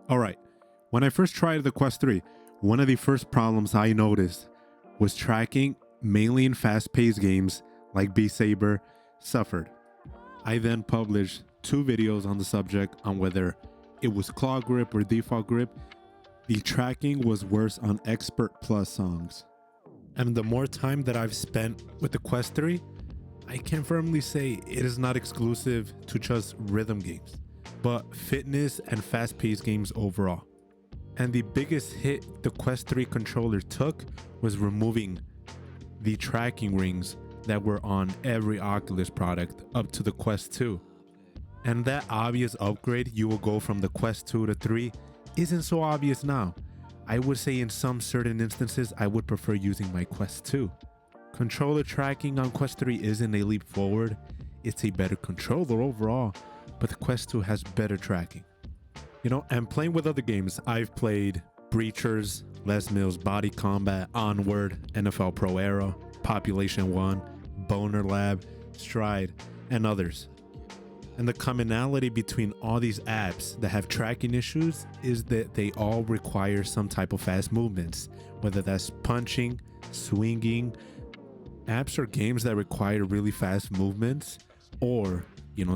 All right. When I first tried the Quest 3, one of the first problems I noticed was tracking, mainly in fast-paced games like Beat Saber, suffered. I then published 2 videos on the subject on whether it was claw grip or default grip. The tracking was worse on Expert Plus songs. And the more time that I've spent with the Quest 3, I can firmly say it is not exclusive to just rhythm games, but fitness and fast-paced games overall. And the biggest hit the Quest 3 controller took was removing the tracking rings that were on every Oculus product up to the Quest 2. And that obvious upgrade you will go from the Quest 2 to 3 isn't so obvious now. I would say in some certain instances I would prefer using my Quest 2. Controller tracking on Quest 3 isn't a leap forward, it's a better controller overall, but the Quest 2 has better tracking. And playing with other games, I've played Breachers, Les Mills Body Combat, Onward, NFL Pro Era, Population 1, Boner Lab, Stride, and others. And the commonality between all these apps that have tracking issues is that they all require some type of fast movements, whether that's punching, swinging. Apps or games that require really fast movements, or,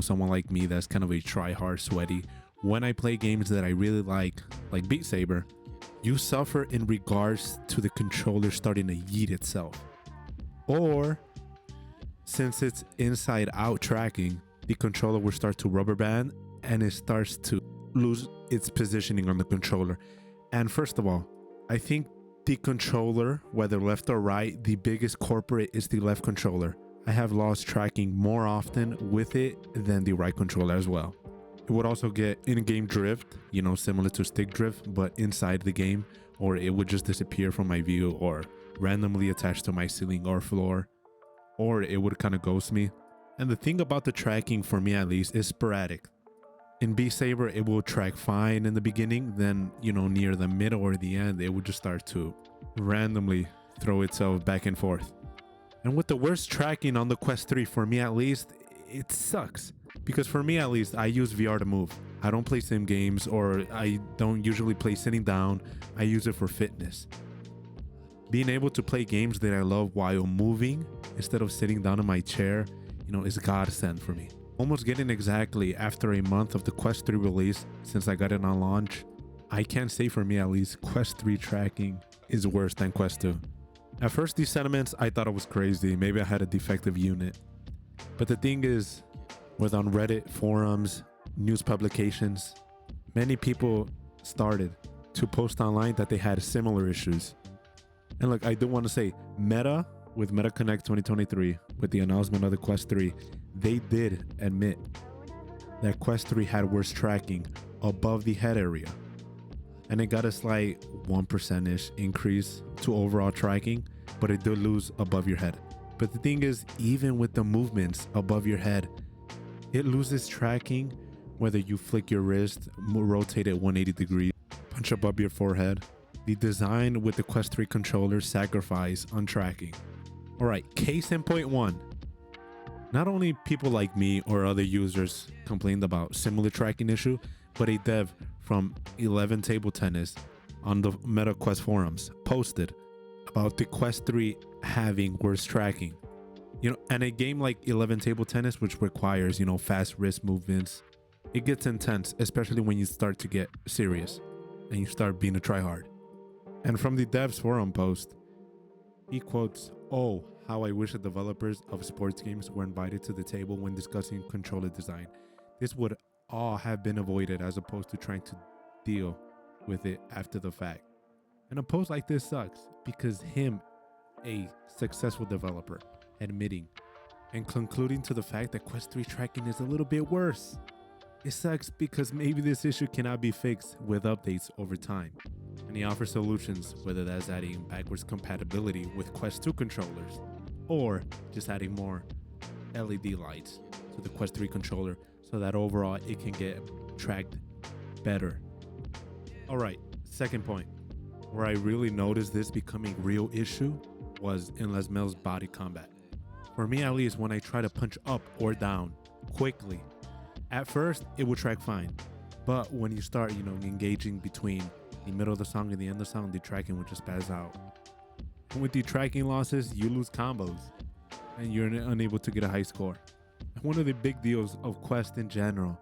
someone like me that's kind of a try-hard sweaty. When I play games that I really like Beat Saber, you suffer in regards to the controller starting to yeet itself. Or, since it's inside-out tracking, the controller will start to rubber band and it starts to lose its positioning on the controller. And first of all, I think the controller, whether left or right, the biggest culprit is the left controller. I have lost tracking more often with it than the right controller as well. It would also get in-game drift, similar to stick drift, but inside the game, or it would just disappear from my view or randomly attached to my ceiling or floor, or it would kind of ghost me. And the thing about the tracking, for me at least, is sporadic. In Beat Saber, it will track fine in the beginning, then, near the middle or the end, it would just start to randomly throw itself back and forth. And with the worst tracking on the Quest 3, for me at least, it sucks. Because for me at least, I use VR to move. I don't play sim games, or I don't usually play sitting down. I use it for fitness. Being able to play games that I love while moving, instead of sitting down in my chair, is godsend for me. Almost getting exactly after a month of the Quest 3 release, since I got it on launch, I can say for me at least, Quest 3 tracking is worse than Quest 2. At first, these sentiments, I thought it was crazy. Maybe I had a defective unit. But the thing is, with on Reddit forums, news publications, many people started to post online that they had similar issues. And look, I do want to say, Meta, with MetaConnect 2023, with the announcement of the Quest 3, they did admit that Quest 3 had worse tracking above the head area. And it got a slight 1%-ish increase to overall tracking, but it did lose above your head. But the thing is, even with the movements above your head, it loses tracking whether you flick your wrist, rotate it 180 degrees, punch above your forehead. The design with the Quest 3 controller sacrifice on tracking. Alright, case in point 1. Not only people like me or other users complained about similar tracking issue, but a dev from 11 Table Tennis on the MetaQuest forums posted about the Quest 3 having worse tracking. And a game like 11 Table Tennis, which requires, fast wrist movements, it gets intense, especially when you start to get serious and you start being a tryhard. And from the dev's forum post, he quotes, "Oh, how I wish the developers of sports games were invited to the table when discussing controller design. This would all have been avoided as opposed to trying to deal with it after the fact." And a post like this sucks because him, a successful developer, admitting and concluding to the fact that Quest 3 tracking is a little bit worse. It sucks because maybe this issue cannot be fixed with updates over time. And he offers solutions, whether that's adding backwards compatibility with Quest 2 controllers, or just adding more LED lights to the Quest 3 controller so that overall it can get tracked better. Alright, second point. Where I really noticed this becoming a real issue was in Les Mills Body Combat. For me at least, when I try to punch up or down quickly, at first it would track fine. But when you start, engaging between the middle of the song and the end of the song, the tracking would just spaz out. And with the tracking losses, you lose combos and you're unable to get a high score. One of the big deals of Quest in general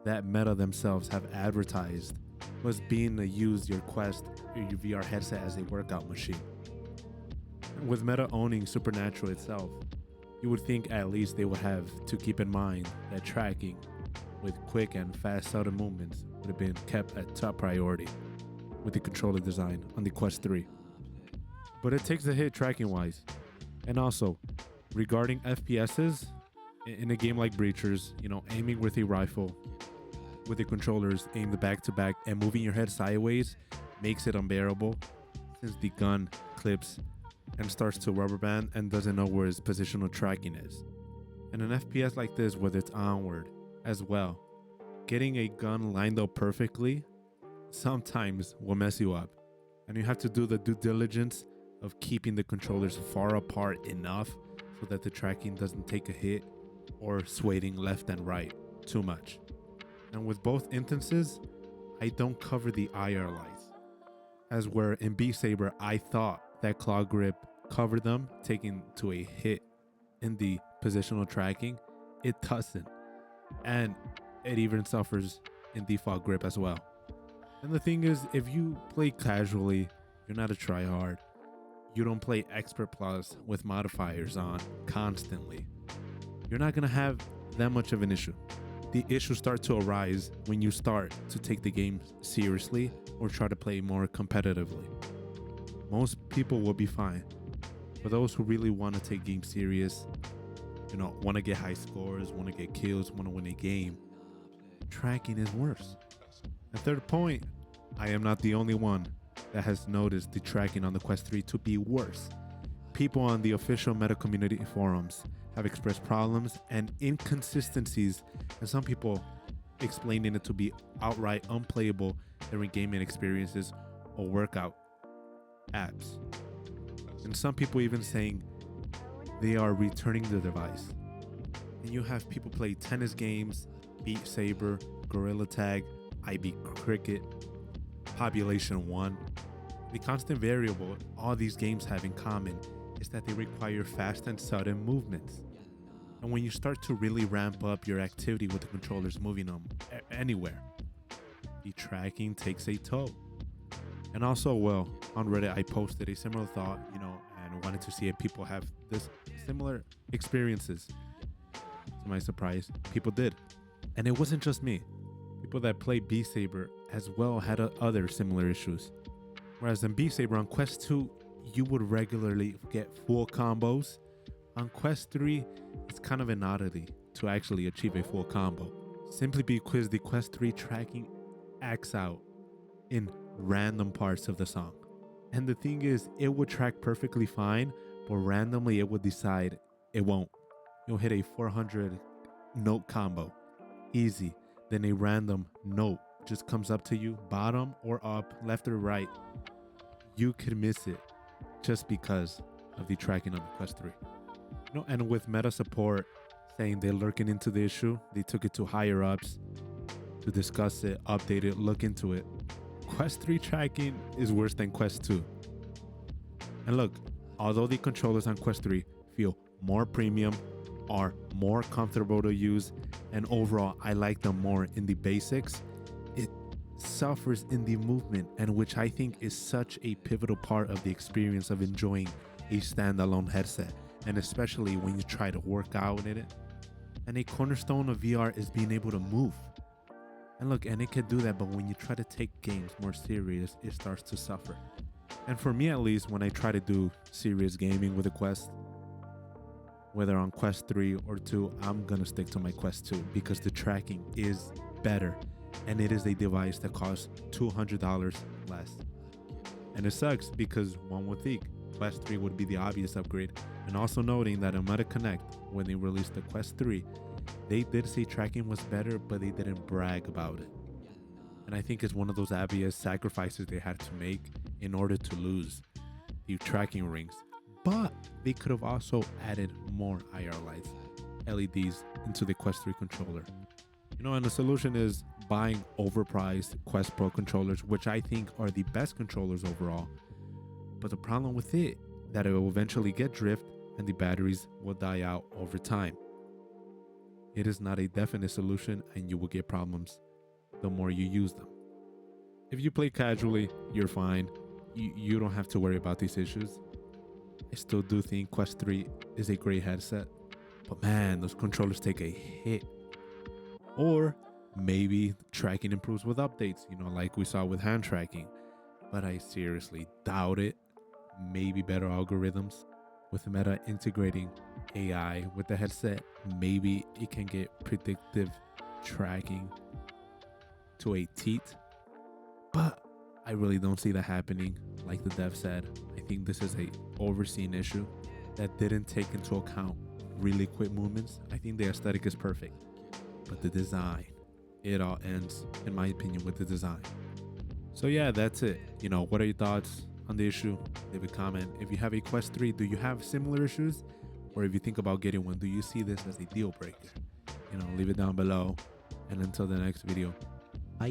that Meta themselves have advertised was being to use your Quest or your VR headset as a workout machine. With Meta owning Supernatural itself, you would think at least they would have to keep in mind that tracking with quick and fast sudden movements would have been kept at top priority with the controller design on the Quest 3. But it takes a hit tracking wise. And also, regarding FPSs, in a game like Breachers, aiming with a rifle with the controllers aimed back to back and moving your head sideways makes it unbearable since the gun clips and starts to rubber band and doesn't know where its positional tracking is. And an FPS like this, whether it's onward as well, getting a gun lined up perfectly sometimes will mess you up. And you have to do the due diligence of keeping the controllers far apart enough so that the tracking doesn't take a hit or swaying left and right too much. And with both instances, I don't cover the IR lights. As where in Beat Saber, I thought that claw grip covered them, taking to a hit in the positional tracking. It doesn't. And it even suffers in default grip as well. And the thing is, if you play casually, you're not a tryhard. You don't play Expert Plus with modifiers on constantly. You're not going to have that much of an issue. The issues start to arise when you start to take the game seriously or try to play more competitively. Most people will be fine. For those who really want to take games serious, want to get high scores, want to get kills, want to win a game, tracking is worse. And third point, I am not the only one that has noticed the tracking on the Quest 3 to be worse. People on the official Meta community forums have expressed problems and inconsistencies, and some people explaining it to be outright unplayable during gaming experiences or workout apps. And some people even saying they are returning the device. And you have people play tennis games, Beat Saber, Gorilla Tag, IB Cricket, Population 1. The constant variable all these games have in common is that they require fast and sudden movements. And when you start to really ramp up your activity with the controllers moving them anywhere, the tracking takes a toll. And also, on Reddit, I posted a similar thought, and wanted to see if people have this similar experiences. To my surprise, people did. And it wasn't just me. People that play Beat Saber as well had other similar issues. Whereas in Beat Saber on Quest 2, you would regularly get full combos. On Quest 3, it's kind of an oddity to actually achieve a full combo, simply because the Quest 3 tracking acts out in random parts of the song. And the thing is, it would track perfectly fine, but randomly it would decide it won't. You'll hit a 400 note combo, easy. Then a random note just comes up to you, bottom or up, left or right. You could miss it just because of the tracking on the Quest 3. And with Meta support saying they're looking into the issue, they took it to higher ups to discuss it, update it, look into it. Quest 3 tracking is worse than Quest 2. And look, although the controllers on Quest 3 feel more premium, are more comfortable to use, and overall I like them more in the basics, it suffers in the movement, and which I think is such a pivotal part of the experience of enjoying a standalone headset, and especially when you try to work out in it. And a cornerstone of VR is being able to move. And look, and it can do that, but when you try to take games more serious, it starts to suffer. And for me at least, when I try to do serious gaming with a Quest, whether on Quest 3 or 2, I'm gonna stick to my Quest 2 because the tracking is better, and it is a device that costs $200 less. And it sucks because one would think Quest 3 would be the obvious upgrade. And also noting that on Meta Connect, when they released the Quest 3, they did say tracking was better, but they didn't brag about it. And I think it's one of those obvious sacrifices they had to make in order to lose the tracking rings. But they could have also added more IR lights, LEDs, into the Quest 3 controller. And the solution is buying overpriced Quest Pro controllers, which I think are the best controllers overall. But the problem with it, that it will eventually get drift and the batteries will die out over time. It is not a definite solution and you will get problems the more you use them. If you play casually, you're fine. You don't have to worry about these issues. I still do think Quest 3 is a great headset, but man, those controllers take a hit. Or maybe tracking improves with updates, like we saw with hand tracking, but I seriously doubt it. Maybe better algorithms. With Meta integrating AI with the headset, maybe it can get predictive tracking to a teat, but I really don't see that happening. Like the dev said, I think this is a overseen issue that didn't take into account really quick movements. I think the aesthetic is perfect, but the design, it all ends, in my opinion, with the design. So yeah, that's it. What are your thoughts on the issue? Leave a comment. If you have a Quest 3, do you have similar issues? Or if you think about getting one, do you see this as a deal breaker? Leave it down below. And until the next video, bye.